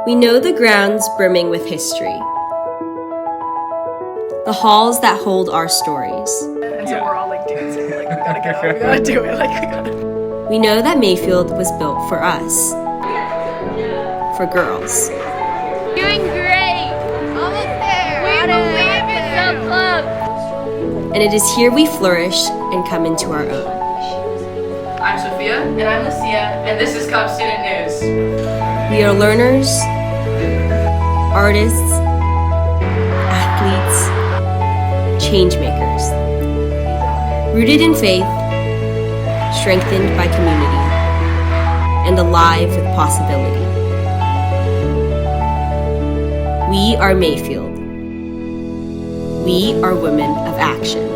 We know the grounds brimming with history, the halls that hold our stories. And so we're all like dancing, like we gotta get up, we gotta do it, like we gotta. We know that Mayfield was built for us, for girls. Doing great! Almost there! We believe it's so close! And it is here we flourish and come into our own. I'm Sophia. And I'm Lucia. And this is Cub Student News. We are learners, artists, athletes, changemakers. Rooted in faith, strengthened by community, and alive with possibility. We are Mayfield. We are women of action.